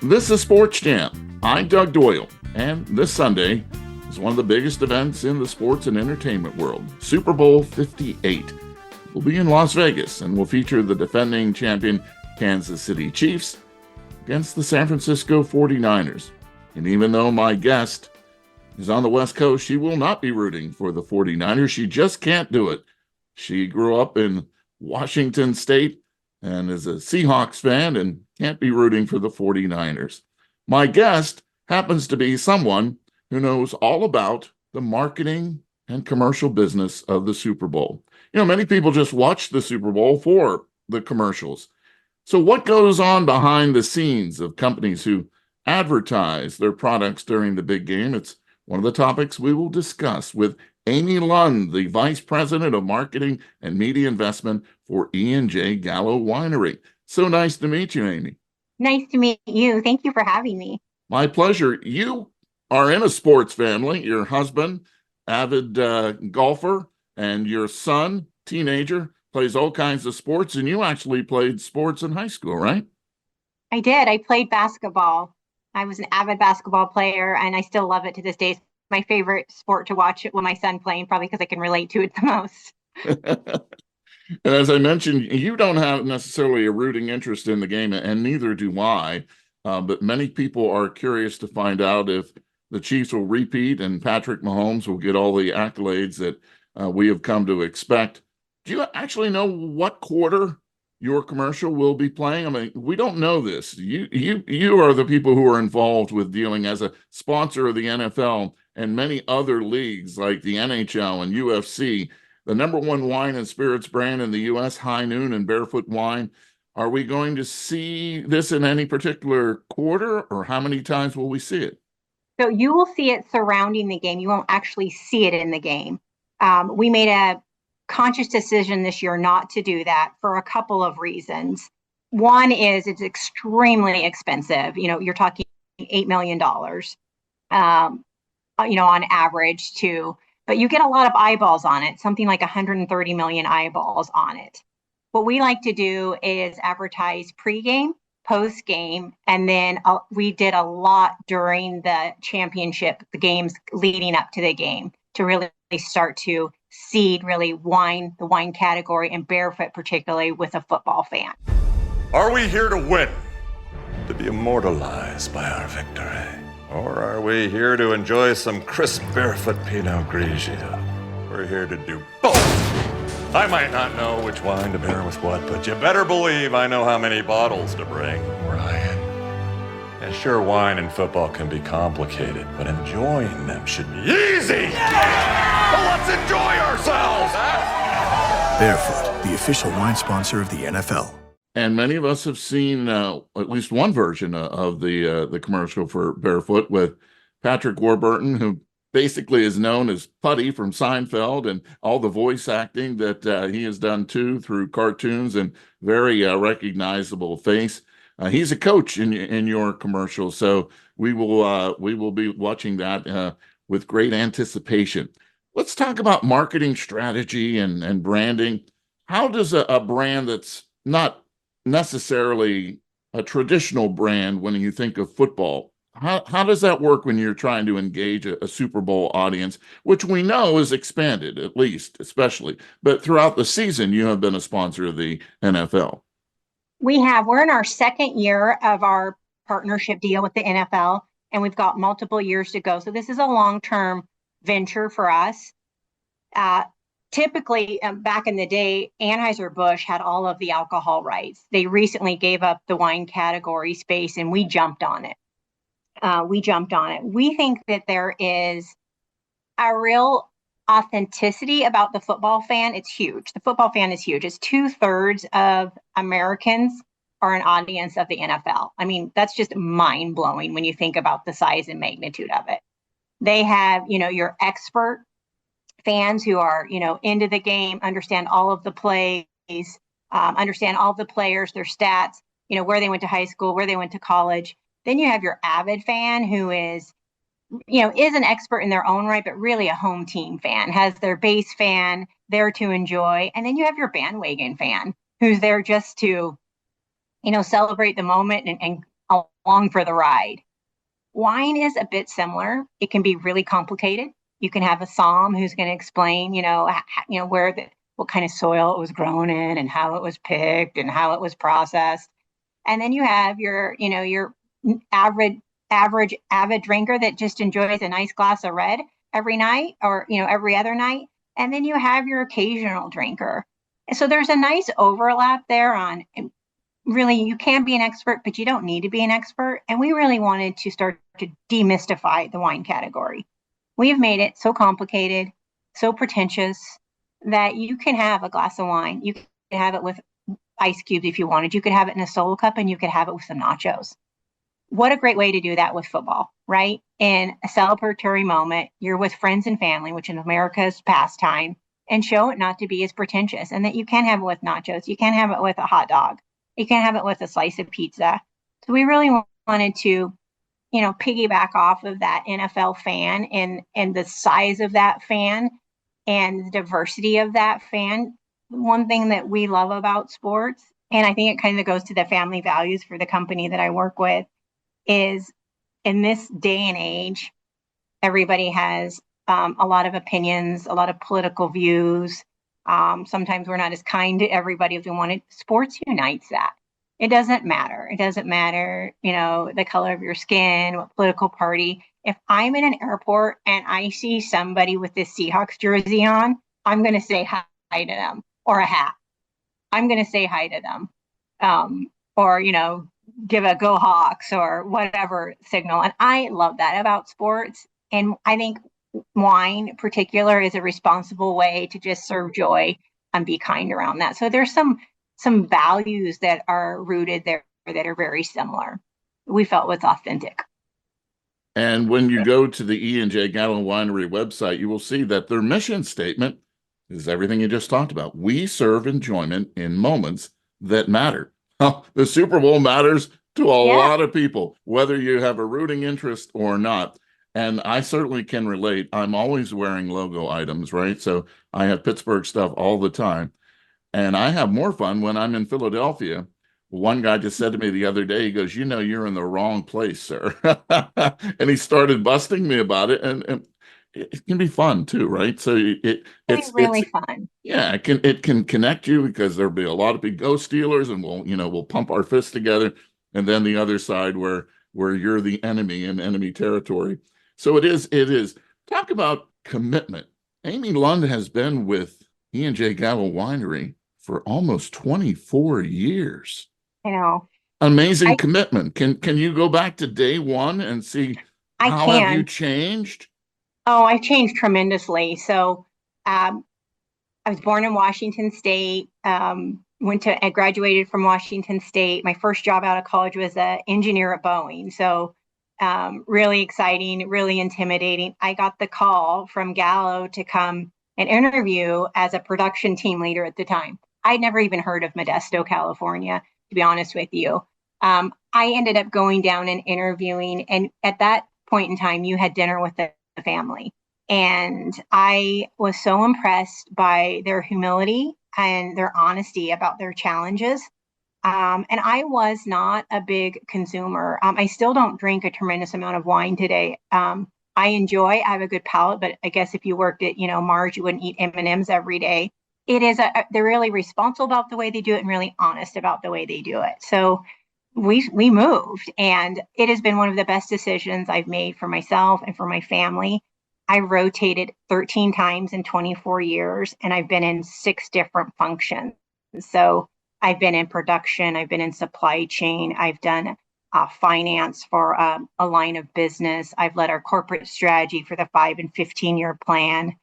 This is SportsJam. I'm Doug Doyle, and this Sunday is one of the biggest events in the sports and entertainment world, Super Bowl 58. We'll be in Las Vegas and will feature the defending champion Kansas City Chiefs against the San Francisco 49ers. And even though my guest is on the West Coast, she will not be rooting for the 49ers. She just can't do it. She grew up in Washington State and is a Seahawks fan and can't be rooting for the 49ers. My guest happens to be someone who knows all about the marketing and commercial business of the Super Bowl. You know, many people just watch the Super Bowl for the commercials. So what goes on behind the scenes of companies who advertise their products during the big game? It's one of the topics we will discuss with Amy Lund, the Vice President of Marketing and Media Investment for E&J Gallo Winery. So nice to meet you, Amy. Nice to meet you. Thank you for having me. My pleasure. You are in a sports family. Your husband, avid golfer, and your son, teenager, plays all kinds of sports, and you actually played sports in high school, right? I did. I played basketball. I was an avid basketball player, and I still love it to this day. It's my favorite sport to watch when my son playing, probably because I can relate to it the most. And as I mentioned, you don't have necessarily a rooting interest in the game, and neither do I. But many people are curious to find out if the Chiefs will repeat and Patrick Mahomes will get all the accolades that we have come to expect. Do you actually know what quarter your commercial will be playing? I mean, we don't know this. You are the people who are involved with dealing as a sponsor of the NFL and many other leagues like the NHL and UFC. The number one wine and spirits brand in the U.S., High Noon and Barefoot Wine. Are we going to see this in any particular quarter, or how many times will we see it? So you will see it surrounding the game. You won't actually see it in the game. We made a conscious decision this year not to do that for a couple of reasons. One is it's extremely expensive. You know, you're talking $8 million, on average but you get a lot of eyeballs on it, something like 130 million eyeballs on it. What we like to do is advertise pregame, postgame, and then we did a lot during the championship, the games leading up to the game, to really start to seed the wine category, and Barefoot particularly with a football fan. Are we here to win? To be immortalized by our victory? Or are we here to enjoy some crisp Barefoot Pinot Grigio? We're here to do both. I might not know which wine to pair with what, but you better believe I know how many bottles to bring, Ryan. And sure, wine and football can be complicated, but enjoying them should be easy! Yeah! Well, let's enjoy ourselves! Barefoot, the official wine sponsor of the NFL. And many of us have seen at least one version of the commercial for Barefoot with Patrick Warburton, who basically is known as Putty from Seinfeld, and all the voice acting that he has done too through cartoons, and very recognizable face. He's a coach in your commercial, so we will be watching that with great anticipation. Let's talk about marketing strategy and branding. How does a brand that's not necessarily a traditional brand, when you think of football, how does that work when you're trying to engage a Super Bowl audience, which we know is expanded, at least, especially, but throughout the season, you have been a sponsor of the NFL. We're in our second year of our partnership deal with the NFL, and we've got multiple years to go. So this is a long-term venture for us. Typically, back in the day, Anheuser-Busch had all of the alcohol rights. They recently gave up the wine category space, and we jumped on it. We think that there is a real authenticity about the football fan. It's huge. The football fan is huge. It's 2/3 of Americans are an audience of the NFL. I mean, that's just mind-blowing when you think about the size and magnitude of it. They have, your expert fans who are, into the game, understand all of the plays, understand all the players, their stats, where they went to high school, where they went to college. Then you have your avid fan who is an expert in their own right, but really a home team fan, has their base fan there to enjoy. And then you have your bandwagon fan who's there just to, celebrate the moment and along for the ride. Wine is a bit similar. It can be really complicated. You can have a somm who's going to explain, what kind of soil it was grown in and how it was picked and how it was processed. And then you have your avid drinker that just enjoys a nice glass of red every night or, every other night. And then you have your occasional drinker. And so there's a nice overlap there on really, you can be an expert, but you don't need to be an expert. And we really wanted to start to demystify the wine category. We have made it so complicated, so pretentious that you can have a glass of wine. You can have it with ice cubes if you wanted. You could have it in a solo cup and you could have it with some nachos. What a great way to do that with football, right? In a celebratory moment, you're with friends and family, which in America's pastime, and show it not to be as pretentious and that you can have it with nachos. You can have it with a hot dog. You can have it with a slice of pizza. So we really wanted to, piggyback off of that NFL fan and the size of that fan and the diversity of that fan. One thing that we love about sports, and I think it kind of goes to the family values for the company that I work with, is in this day and age, everybody has a lot of opinions, a lot of political views. Sometimes we're not as kind to everybody as we wanted. Sports unites that. It doesn't matter. It doesn't matter, the color of your skin, what political party. If I'm in an airport and I see somebody with this Seahawks jersey on, I'm going to say hi to them, or a hat. I'm going to say hi to them, or, give a go Hawks or whatever signal. And I love that about sports. And I think wine in particular is a responsible way to just serve joy and be kind around that. So there's some values that are rooted there that are very similar. We felt was authentic. And when you go to the E&J Gallo Winery website, you will see that their mission statement is everything you just talked about. We serve enjoyment in moments that matter. The Super Bowl matters to a lot of people, whether you have a rooting interest or not. And I certainly can relate. I'm always wearing logo items, right? So I have Pittsburgh stuff all the time. And I have more fun when I'm in Philadelphia. One guy just said to me the other day, he goes, you're in the wrong place, sir. And he started busting me about it. And it can be fun too, right? So it's really fun. Yeah, it can connect you because there'll be a lot of big ghost Steelers and we'll pump our fists together. And then the other side where you're the enemy in enemy territory. So it is. Talk about commitment. Amy Lund has been with E&J Gallo Winery for almost 24 years. I know. Amazing commitment. Can you go back to day one and see how have you changed? Oh, I've changed tremendously. So I was born in Washington State, I graduated from Washington State. My first job out of college was an engineer at Boeing. So really exciting, really intimidating. I got the call from Gallo to come and interview as a production team leader at the time. I'd never even heard of Modesto, California, to be honest with you. I ended up going down and interviewing. And at that point in time, you had dinner with the family. And I was so impressed by their humility and their honesty about their challenges. And I was not a big consumer. I still don't drink a tremendous amount of wine today. I have a good palate, but I guess if you worked at, Mars, you wouldn't eat M&Ms every day. They're really responsible about the way they do it and really honest about the way they do it. So we moved, and it has been one of the best decisions I've made for myself and for my family. I rotated 13 times in 24 years, and I've been in 6 different functions. So I've been in production, I've been in supply chain, I've done finance for a line of business. I've led our corporate strategy for the 5 and 15-year plan.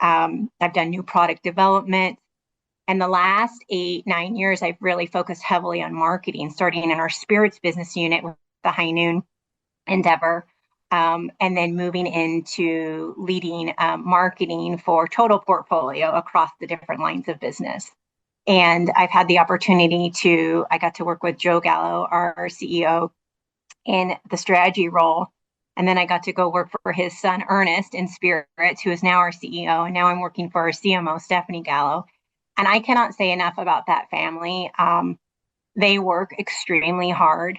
I've done new product development. And the last 8-9 years, I've really focused heavily on marketing, starting in our spirits business unit with the High Noon endeavor, and then moving into leading marketing for total portfolio across the different lines of business. And I've had the opportunity I got to work with Joe Gallo, our CEO, in the strategy role. And then I got to go work for his son, Ernest, in Spirits, who is now our CEO. And now I'm working for our CMO, Stephanie Gallo. And I cannot say enough about that family. They work extremely hard.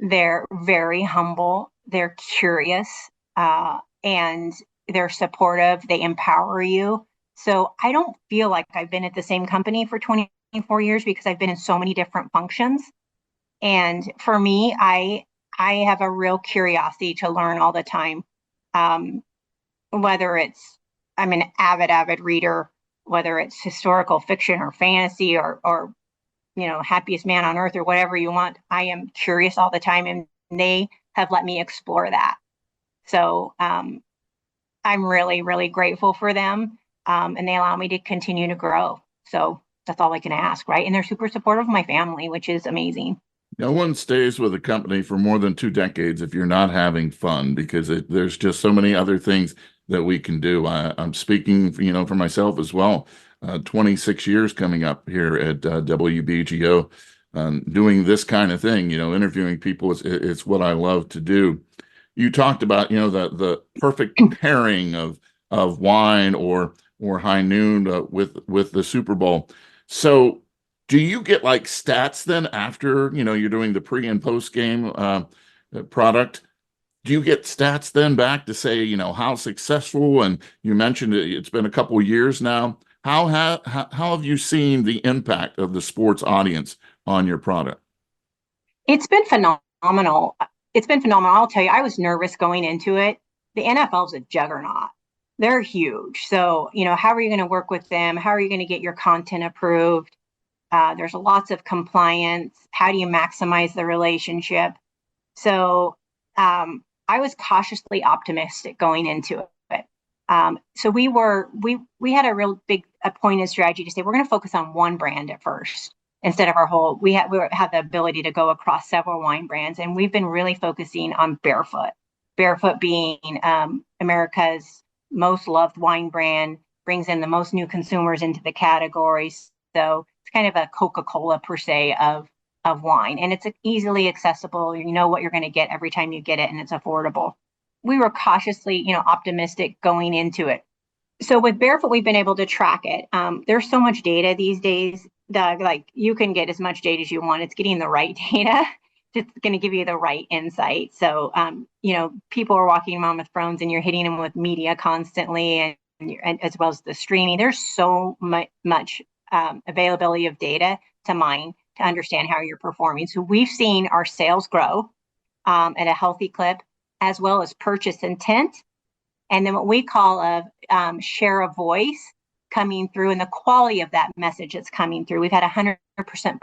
They're very humble. They're curious, and they're supportive. They empower you. So I don't feel like I've been at the same company for 24 years because I've been in so many different functions. And for me, I have a real curiosity to learn all the time. Um, whether it's I'm an avid reader, whether it's historical fiction or fantasy or happiest man on earth or whatever you want. I am curious all the time, and they have let me explore that. So I'm really, really grateful for them, and they allow me to continue to grow. So that's all I can ask, right? And they're super supportive of my family, which is amazing. No one stays with a company for more than 2 decades if you're not having fun, because there's just so many other things that we can do. I'm speaking, for myself as well. 26 years coming up here at WBGO, doing this kind of thing. Interviewing people it's what I love to do. You talked about the perfect pairing of wine or high noon with the Super Bowl. So do you get like stats then after you're doing the pre and post game product? Do you get stats then back to say how successful? And you mentioned it's been a couple of years now. How have you seen the impact of the sports audience on your product? It's been phenomenal. It's been phenomenal. I'll tell you, I was nervous going into it. The NFL is a juggernaut. They're huge. So, how are you going to work with them? How are you going to get your content approved? There's lots of compliance. How do you maximize the relationship? So I was cautiously optimistic going into it. So we had a real big pointed strategy to say we're going to focus on one brand at first instead of our whole. We have the ability to go across several wine brands, and we've been really focusing on Barefoot. Barefoot being America's most loved wine brand, brings in the most new consumers into the categories. So it's kind of a Coca-Cola per se of wine, and it's easily accessible. You know what you're going to get every time you get it, and it's affordable. We were cautiously, optimistic going into it. So with Barefoot, we've been able to track it. There's so much data these days, Doug. Like you can get as much data as you want. It's getting the right data. It's going to give you the right insight. So, people are walking around with phones, and you're hitting them with media constantly, and as well as the streaming. There's so much availability of data to mine to understand how you're performing. So we've seen our sales grow at a healthy clip, as well as purchase intent. And then what we call a share of voice coming through, and the quality of that message that's coming through. We've had 100%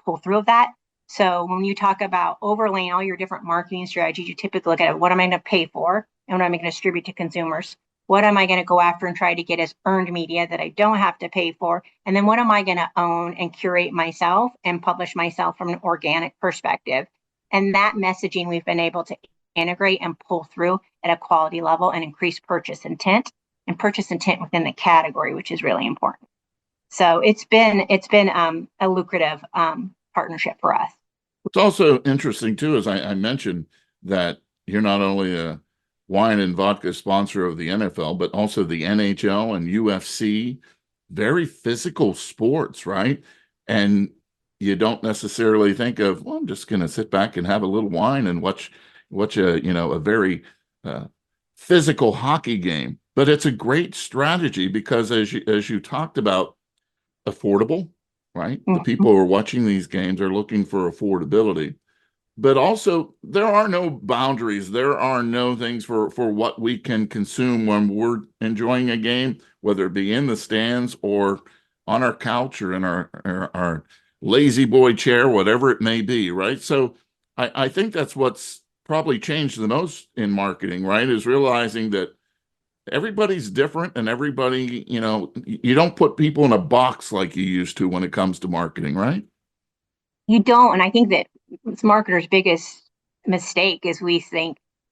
pull through of that. So when you talk about overlaying all your different marketing strategies, you typically look at what am I going to pay for and what am I going to distribute to consumers? What am I going to go after and try to get as earned media that I don't have to pay for? And then what am I going to own and curate myself and publish myself from an organic perspective? And that messaging we've been able to integrate and pull through at a quality level and increase purchase intent within the category, which is really important. So it's been a lucrative partnership for us. What's also interesting too is I mentioned that you're not only a wine and vodka sponsor of the NFL, but also the NHL and UFC, very physical sports, right? And you don't necessarily think of, well, I'm just going to sit back and have a little wine and watch a very physical hockey game. But it's a great strategy because as you talked about, affordable, right? The people who are watching these games are looking for affordability. But also, there are no boundaries. There are no things for what we can consume when we're enjoying a game, whether it be in the stands or on our couch or in our lazy boy chair, whatever it may be, right? So I think that's what's probably changed the most in marketing, right? Is realizing that everybody's different, and everybody, you don't put people in a box like you used to when it comes to marketing, right? You don't. And I think that it's marketers' biggest mistake is we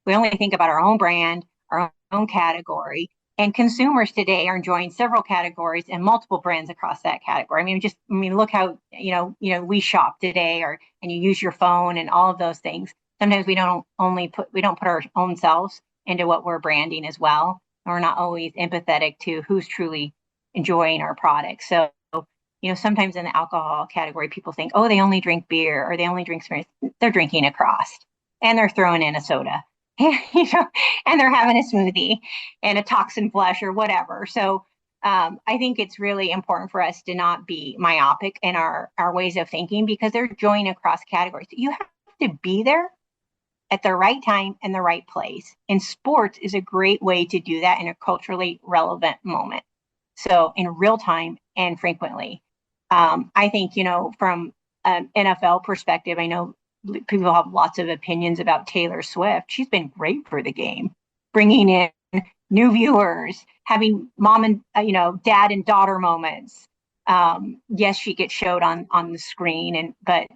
only think about our own brand, our own category. And consumers today are enjoying several categories and multiple brands across that category. Look how, we shop today, and you use your phone and all of those things. Sometimes we don't put our own selves into what we're branding as well. And we're not always empathetic to who's truly enjoying our product. So, sometimes in the alcohol category, people think, oh, they only drink beer or they only drink spirits. They're drinking across. and they're throwing in a soda, and they're having a smoothie and a toxin flush or whatever. So I think it's really important for us to not be myopic in our ways of thinking, because they're joining across categories. You have to be there at the right time and the right place. And sports is a great way to do that in a culturally relevant moment. So in real time and frequently. I think, from an NFL perspective, I know people have lots of opinions about Taylor Swift. She's been great for the game, bringing in new viewers, having mom and, dad and daughter moments. Yes, she gets showed on the screen, but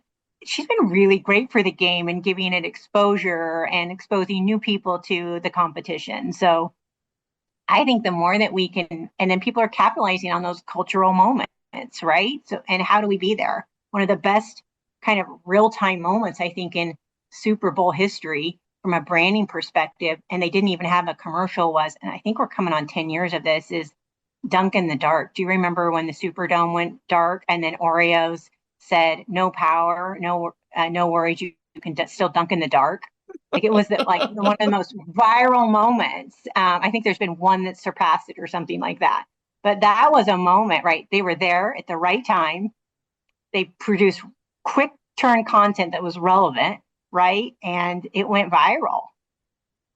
she's been really great for the game and giving it exposure and exposing new people to the competition. So I think the more that we can, and then people are capitalizing on those cultural moments, right? So, and how do we be there? One of the best kind of real-time moments, I think, in Super Bowl history from a branding perspective, and they didn't even have a commercial, was, and I think we're coming on 10 years of this, is Dunk in the Dark. Do you remember when the Superdome went dark and then Oreos said, no power, no worries, you can still dunk in the dark? Like, it was like one of the most viral moments. I think there's been one that surpassed it or something like that. But that was a moment, right? They were there at the right time. They produced quick turn content that was relevant, right? And it went viral.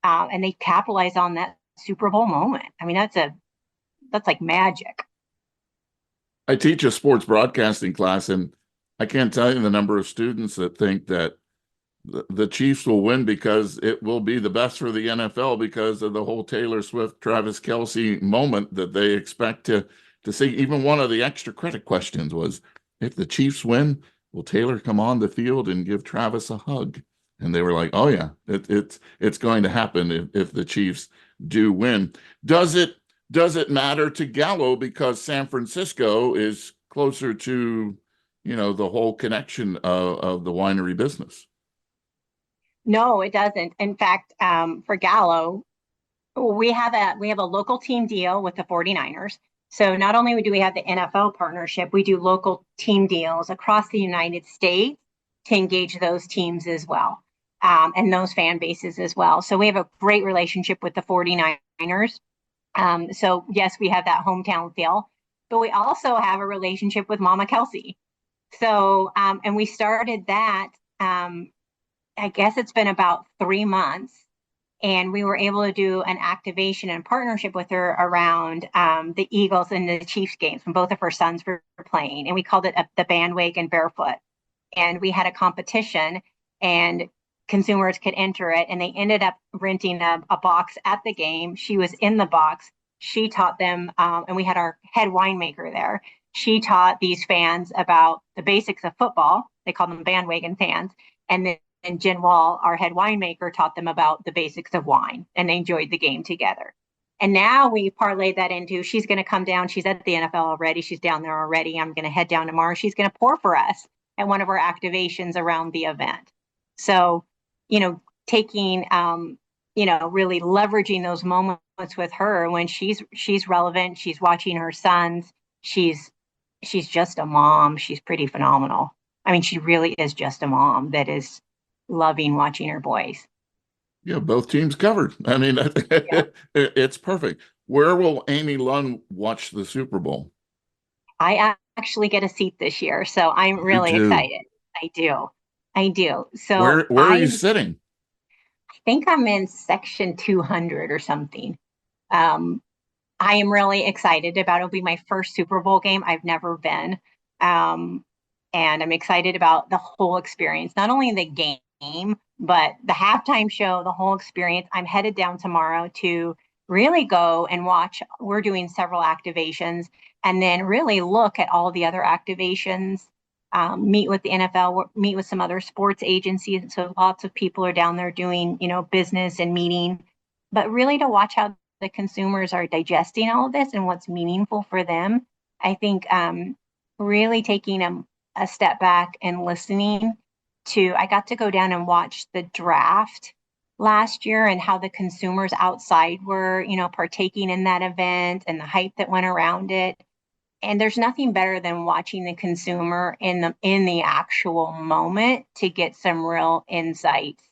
And they capitalized on that Super Bowl moment. I mean, that's like magic. I teach a sports broadcasting class, and I can't tell you the number of students that think that the Chiefs will win because it will be the best for the NFL because of the whole Taylor Swift, Travis Kelce moment that they expect to see. Even one of the extra credit questions was, if the Chiefs win, will Taylor come on the field and give Travis a hug? And they were like, oh yeah, it's going to happen if the Chiefs do win. Does it matter to Gallo because San Francisco is closer to, the whole connection of the winery business? No, it doesn't. In fact, for Gallo, we have a local team deal with the 49ers. So not only do we have the NFL partnership, we do local team deals across the United States to engage those teams as well, and those fan bases as well. So we have a great relationship with the 49ers. So yes, we have that hometown feel, but we also have a relationship with Mama Kelce. So, and we started that, I guess it's been about 3 months, and we were able to do an activation and partnership with her around the Eagles and the Chiefs games when both of her sons were playing, and we called it the Bandwagon Barefoot. And we had a competition, and consumers could enter it, and they ended up renting a box at the game. She was in the box. She taught them, and we had our head winemaker there. She taught these fans about the basics of football. They called them bandwagon fans. And then Jen Wall, our head winemaker, taught them about the basics of wine, and they enjoyed the game together. And now we parlayed that into, she's going to come down. She's at the NFL already. She's down there already. I'm going to head down tomorrow. She's going to pour for us at one of our activations around the event. So, taking, really leveraging those moments with her when she's relevant, she's watching her sons. She's just a mom. She's pretty phenomenal. I mean, she really is just a mom that is loving watching her boys. Yeah, both teams covered. I mean, yeah. It's perfect. Where will Amy Lund watch the Super Bowl? I actually get a seat this year, so I'm really excited. I do. So where are you sitting? I think I'm in section 200 or something. I am really excited about it. It'll be my first Super Bowl game. I've never been. And I'm excited about the whole experience, not only the game, but the halftime show, the whole experience. I'm headed down tomorrow to really go and watch. We're doing several activations, and then really look at all the other activations, meet with the NFL, meet with some other sports agencies. So lots of people are down there doing, business and meeting, but really to watch how the consumers are digesting all of this and what's meaningful for them. I think really taking a step back and listening to, I got to go down and watch the draft last year and how the consumers outside were, partaking in that event and the hype that went around it. And there's nothing better than watching the consumer in the actual moment to get some real insights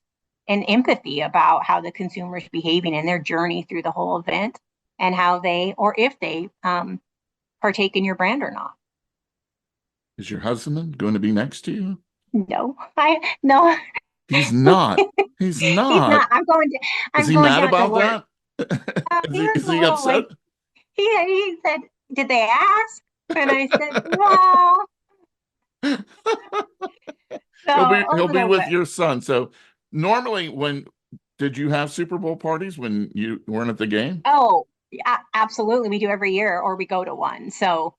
and empathy about how the consumer is behaving in their journey through the whole event, and how they, or if they partake in your brand or not. Is your husband going to be next to you? No. He's not. He's not. He's not. Is he going mad down to about work. that? He was Is a he little upset? like, he said, "Did they ask?" And I said, "No." So a He'll be little with bit. your son. So normally, did you have Super Bowl parties when you weren't at the game? Oh, yeah, absolutely. We do every year, or we go to one. So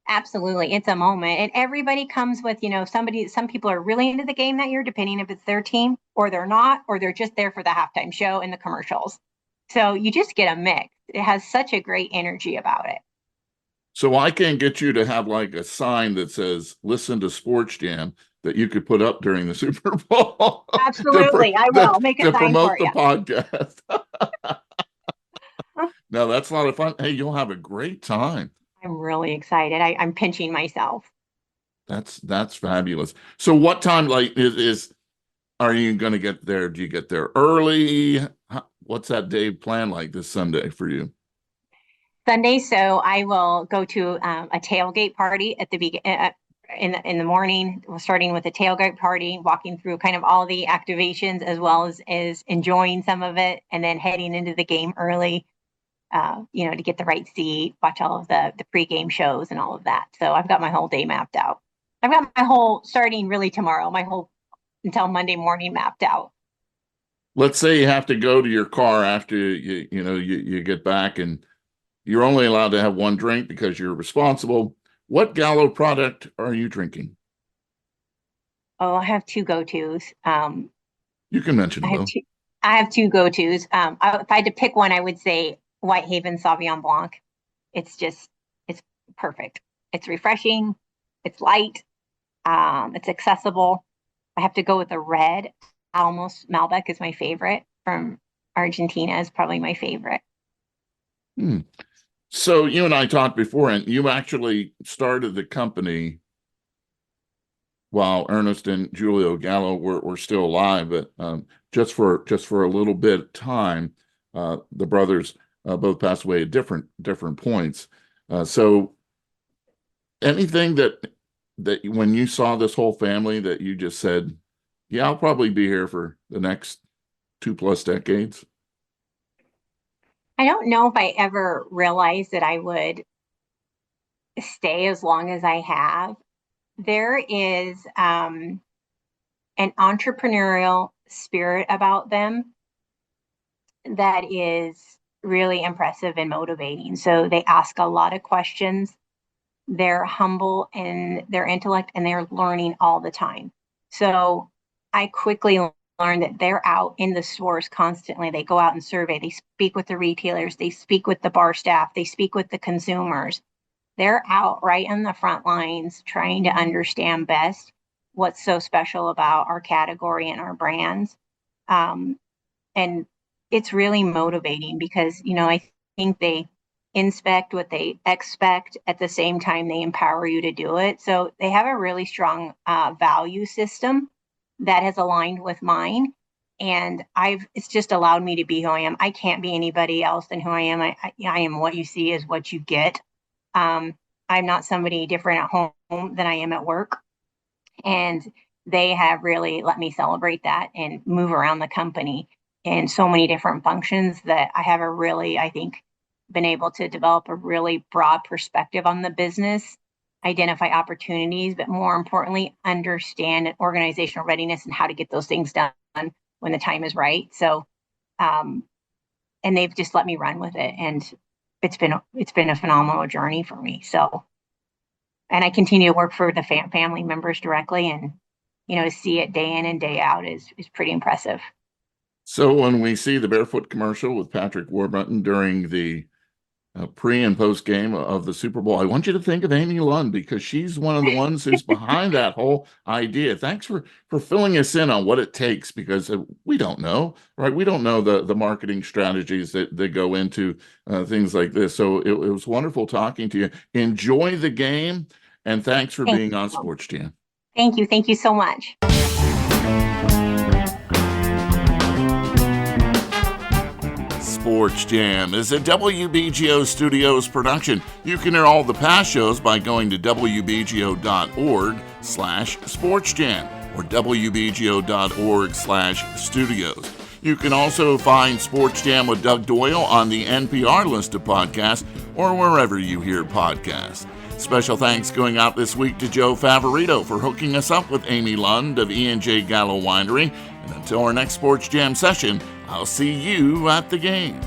absolutely, it's a moment, and everybody comes with, some people are really into the game that year, depending if it's their team or they're not, or they're just there for the halftime show and the commercials. So you just get a mix. It has such a great energy about it. So I can get you to have like a sign that says "Listen to SportsJam" that you could put up during the Super Bowl Absolutely, I will make a to sign promote for the you. podcast. No, that's a lot of fun. Hey, you'll have a great time. I'm really excited. I'm pinching myself. That's fabulous. So what time like are you going to get there? Do you get there early? What's that day plan like this Sunday for you? Sunday, so I will go to a tailgate party at the in the morning, starting with a tailgate party, walking through kind of all the activations, as well as enjoying some of it, and then heading into the game early, to get the right seat, watch all of the pregame shows and all of that. So I've got my whole day mapped out. I've got my whole, starting really tomorrow, my whole until Monday morning mapped out. Let's say you have to go to your car after you get back, and you're only allowed to have one drink because you're responsible. What Gallo product are you drinking? Oh, I have two go-tos. You can mention them. I have two go-tos. If I had to pick one, I would say Whitehaven Sauvignon Blanc. It's perfect. It's refreshing. It's light. It's accessible. I have to go with a red. Almost Malbec is my favorite from Argentina. Is probably my favorite. So you and I talked before, and you actually started the company while Ernest and Julio Gallo were still alive, but just for a little bit of time, the brothers both passed away at different points. So anything that when you saw this whole family that you just said, yeah, I'll probably be here for the next 2+ decades? I don't know if I ever realized that I would stay as long as I have. There is an entrepreneurial spirit about them that is really impressive and motivating. So they ask a lot of questions. They're humble in their intellect, and they're learning all the time. So I quickly learned that they're out in the stores constantly. They go out and survey. They speak with the retailers. They speak with the bar staff. They speak with the consumers. They're out right on the front lines trying to understand best what's so special about our category and our brands. And it's really motivating because, I think they inspect what they expect. At the same time, they empower you to do it. So they have a really strong value system that has aligned with mine. And it's just allowed me to be who I am. I can't be anybody else than who I am. I am what you see is what you get. I'm not somebody different at home than I am at work. And they have really let me celebrate that and move around the company in so many different functions that I have I think, been able to develop a really broad perspective on the business, identify opportunities, but more importantly, understand organizational readiness and how to get those things done when the time is right. So, and they've just let me run with it. And it's been a phenomenal journey for me. So, and I continue to work for the family members directly, and, to see it day in and day out is pretty impressive. So when we see the Barefoot commercial with Patrick Warburton during the pre and post game of the Super Bowl, I want you to think of Amy Lund, because she's one of the ones who's behind that whole idea. Thanks for filling us in on what it takes, because we don't know, right? We don't know the marketing strategies that go into things like this. So it was wonderful talking to you. Enjoy the game, and thanks for being on SportsJam. Thank you. Thank you so much. Sports Jam is a WBGO Studios production. You can hear all the past shows by going to wbgo.org/sportsjam or wbgo.org/studios. You can also find Sports Jam with Doug Doyle on the NPR list of podcasts or wherever you hear podcasts. Special thanks going out this week to Joe Favorito for hooking us up with Amy Lund of E&J Gallo Winery. And until our next Sports Jam session, I'll see you at the game.